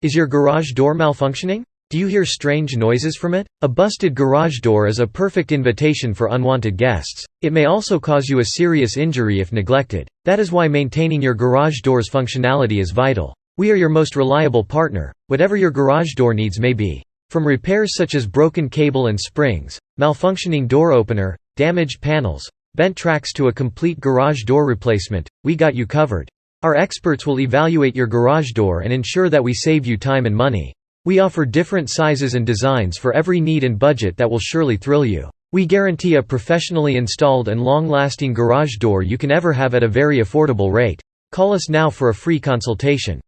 Is your garage door malfunctioning? Do you hear strange noises from it? A busted garage door is a perfect invitation for unwanted guests. It may also cause you a serious injury if neglected. That is why maintaining your garage door's functionality is vital. We are your most reliable partner, whatever your garage door needs may be. From repairs such as broken cable and springs, malfunctioning door opener, damaged panels, bent tracks to a complete garage door replacement, we got you covered. Our experts will evaluate your garage door and ensure that we save you time and money. We offer different sizes and designs for every need and budget that will surely thrill you. We guarantee a professionally installed and long-lasting garage door you can ever have at a very affordable rate. Call us now for a free consultation.